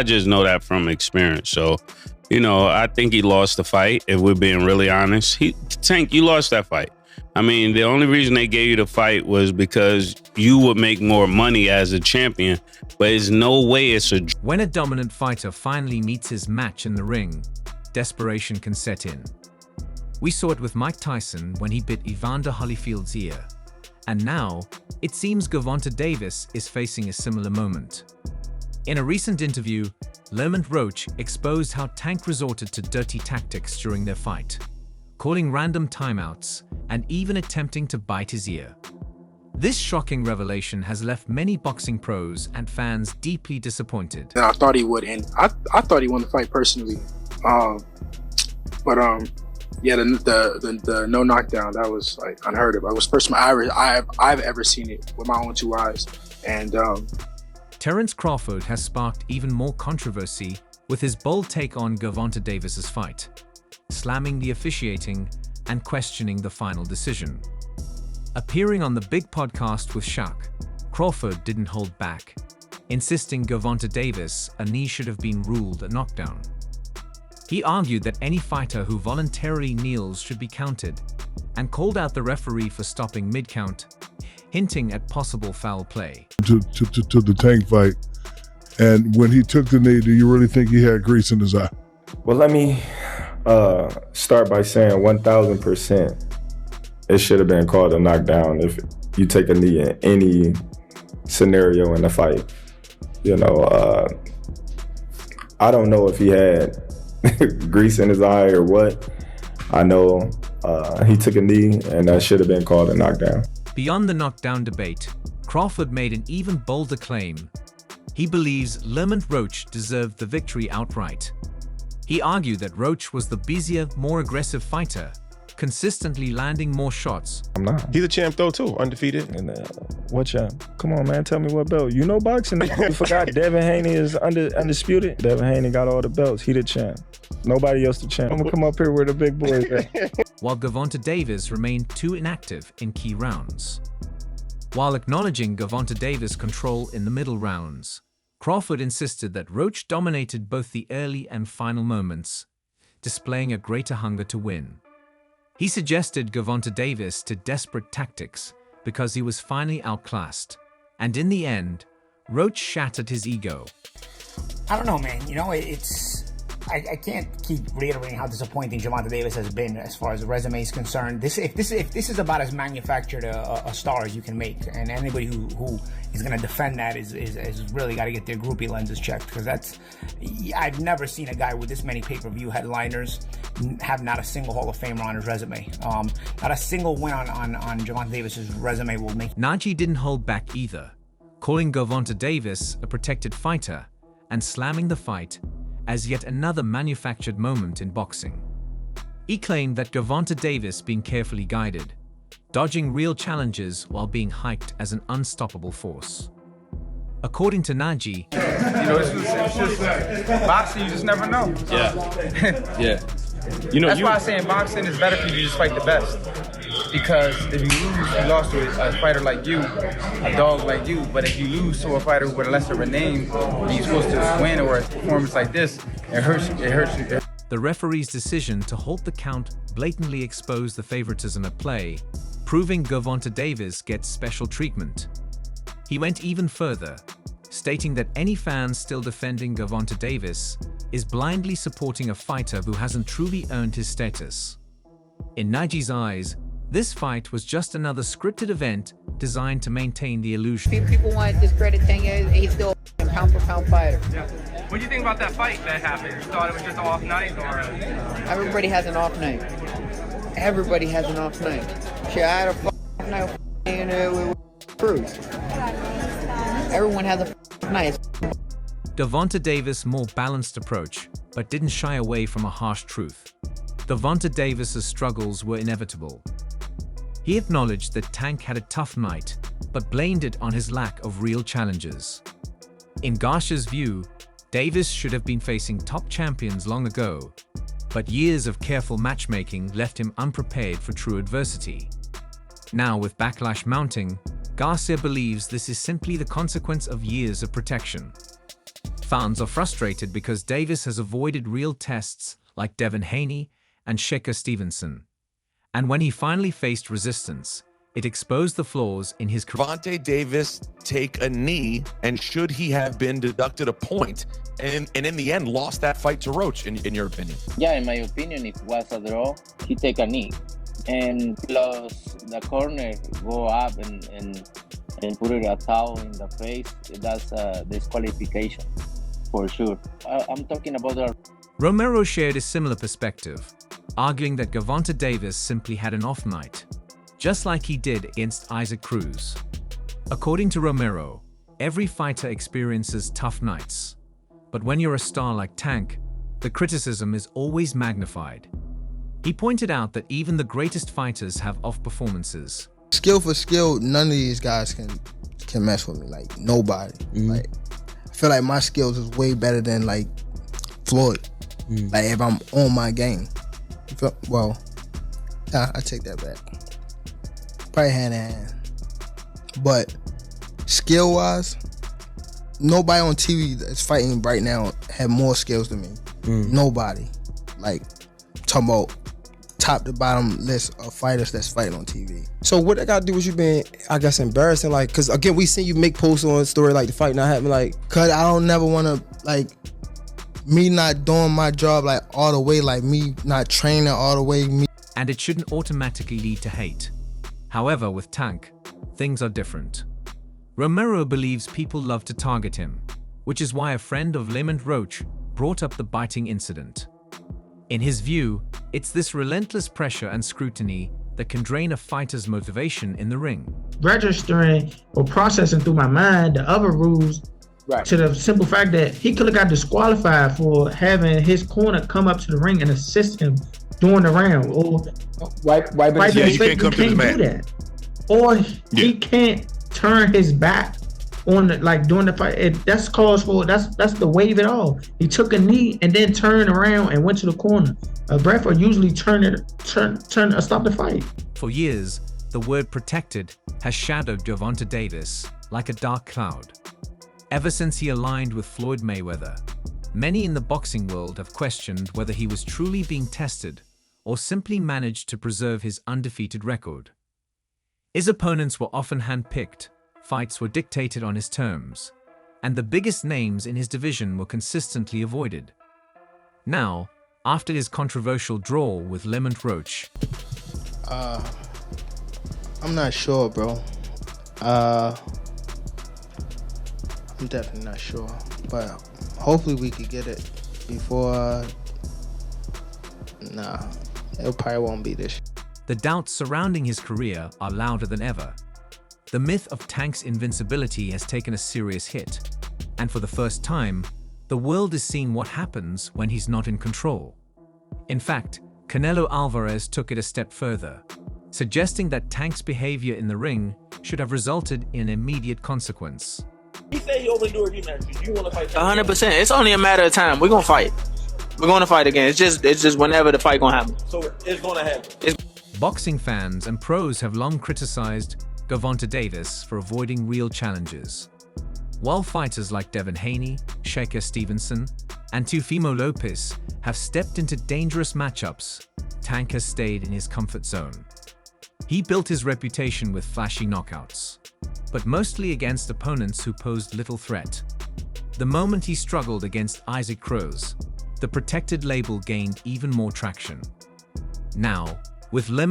I just know that from experience. So, I think he lost the fight, if we're being really honest. Tank, you lost that fight. I mean, the only reason they gave you the fight was because you would make more money as a champion, but there's no way it's a... When a dominant fighter finally meets his match in the ring, desperation can set in. We saw it with Mike Tyson when he bit Evander Holyfield's ear. And now, it seems Gervonta Davis is facing a similar moment. In a recent interview, Lamont Roach exposed how Tank resorted to dirty tactics during their fight, calling random timeouts and even attempting to bite his ear. This shocking revelation has left many boxing pros and fans deeply disappointed. I thought he would, and I thought he won the fight personally. Yeah, the no knockdown, that was like unheard of. It was the first time I've ever seen it with my own two eyes. And Terence Crawford has sparked even more controversy with his bold take on Gervonta Davis's fight, slamming the officiating and questioning the final decision. Appearing on the Big Podcast with Shaq, Crawford didn't hold back, insisting Gervonta Davis a knee should have been ruled a knockdown. He argued that any fighter who voluntarily kneels should be counted, and called out the referee for stopping mid-count, hinting at possible foul play. To the Tank fight, and when he took the knee, do you really think he had grease in his eye? Well, let me start by saying 1,000% it should have been called a knockdown if you take a knee in any scenario in the fight. I don't know if he had grease in his eye or what. I know he took a knee, and that should have been called a knockdown. Beyond the knockdown debate, Crawford made an even bolder claim. He believes Lamont Roach deserved the victory outright. He argued that Roach was the busier, more aggressive fighter, consistently landing more shots. I'm not. He's a champ though too, undefeated. And what champ? Come on, man, tell me what belt. You know boxing. You forgot Devin Haney is undisputed. Devin Haney got all the belts. He the champ. Nobody else the champ. I'm gonna come up here where the big boys at. While Gervonta Davis remained too inactive in key rounds. While acknowledging Gervonta Davis' control in the middle rounds, Crawford insisted that Roach dominated both the early and final moments, displaying a greater hunger to win. He suggested Gervonta Davis to desperate tactics because he was finally outclassed, and in the end, Roach shattered his ego. I don't know, man. I can't keep reiterating how disappointing Gervonta Davis has been as far as the resume is concerned. If this is about as manufactured a star as you can make, and anybody who is going to defend that is really got to get their groupie lenses checked, because I've never seen a guy with this many pay-per-view headliners have not a single Hall of Famer on his resume. Not a single win on Gervonta Davis's resume will make. Najee didn't hold back either, calling Gervonta Davis a protected fighter and slamming the fight as yet another manufactured moment in boxing. He claimed that Gervonta Davis being carefully guided, dodging real challenges while being hyped as an unstoppable force. According to Najee, it's just boxing, you just never know. Yeah. Yeah. That's why I say in boxing it's better for you to just fight the best. Because if you lose, you lost to a fighter like you, a dog like you. But if you lose to a fighter with a lesser of a name, and you're supposed to win or a performance like this, it hurts you. The referee's decision to halt the count blatantly exposed the favoritism at play, proving Gervonta Davis gets special treatment. He went even further, stating that any fan still defending Gervonta Davis is blindly supporting a fighter who hasn't truly earned his status. In Najee's eyes, this fight was just another scripted event designed to maintain the illusion. People want to discredit thing is he's still a pound-for-pound fighter. Yeah. What do you think about that fight that happened? You thought it was just an off night, or? Everybody has an off night. Everybody has an off night. Shit, I had a off night with Cruz. Everyone has a off night. Gervonta Davis' more balanced approach, but didn't shy away from a harsh truth. Gervonta Davis' struggles were inevitable. He acknowledged that Tank had a tough night, but blamed it on his lack of real challenges. In Garcia's view, Davis should have been facing top champions long ago, but years of careful matchmaking left him unprepared for true adversity. Now, with backlash mounting, Garcia believes this is simply the consequence of years of protection. Fans are frustrated because Davis has avoided real tests like Devin Haney and Shakur Stevenson. And when he finally faced resistance, it exposed the flaws in his career. Gervonta Davis take a knee, and should he have been deducted a point, and in the end lost that fight to Roach, in your opinion? Yeah, in my opinion, if it was a draw, he take a knee. And plus the corner go up and put it a towel in the face, that's a disqualification for sure. I'm talking about the... Romero shared a similar perspective, arguing that Gervonta Davis simply had an off night, just like he did against Isaac Cruz. According to Romero, every fighter experiences tough nights. But when you're a star like Tank, the criticism is always magnified. He pointed out that even the greatest fighters have off performances. Skill for skill, none of these guys can mess with me. Like, nobody. Like, I feel like my skills is way better than like Floyd. Like, if I'm on my game. Well, yeah, I take that back. Probably hand in hand. But skill wise, nobody on TV that's fighting right now have more skills than me. Nobody. Like, talking about top to bottom list of fighters that's fighting on TV. So what I gotta do with you being, I guess, embarrassing? Like, cause again, we seen you make posts on a story like the fight not happening. Like, cause I don't never want to, like, me not doing my job like all the way, like me not training all the way. And it shouldn't automatically lead to hate. However, with Tank, things are different. Romero believes people love to target him, which is why a friend of Lamont Roach brought up the biting incident. In his view, it's this relentless pressure and scrutiny that can drain a fighter's motivation in the ring. Registering or processing through my mind the other rules, to the simple fact that he could have got disqualified for having his corner come up to the ring and assist him during the round. Or you can't come to the mat. Do that. Or he can't turn his back on the, like, during the fight. That's cause for, that's the wave it all. He took a knee and then turned around and went to the corner. A ref will usually stop the fight. For years, the word protected has shadowed Gervonta Davis like a dark cloud. Ever since he aligned with Floyd Mayweather, many in the boxing world have questioned whether he was truly being tested or simply managed to preserve his undefeated record. His opponents were often handpicked, fights were dictated on his terms, and the biggest names in his division were consistently avoided. Now, after his controversial draw with Lamont Roach, I'm not sure, bro. I'm definitely not sure, but hopefully we could get it before. Nah, it probably won't be this. The doubts surrounding his career are louder than ever. The myth of Tank's invincibility has taken a serious hit, and for the first time, the world is seeing what happens when he's not in control. In fact, Canelo Alvarez took it a step further, suggesting that Tank's behavior in the ring should have resulted in immediate consequence. He said he only do a rematch. You want to fight? 100%. It's only a matter of time. We're gonna fight. We're gonna fight again. It's just whenever the fight gonna happen. So it's gonna happen. Boxing fans and pros have long criticized Gervonta Davis for avoiding real challenges. While fighters like Devin Haney, Shakur Stevenson, and Teofimo Lopez have stepped into dangerous matchups, Tank has stayed in his comfort zone. He built his reputation with flashy knockouts, but mostly against opponents who posed little threat. The moment he struggled against Isaac Cruz, the protected label gained even more traction. Now, with Lamont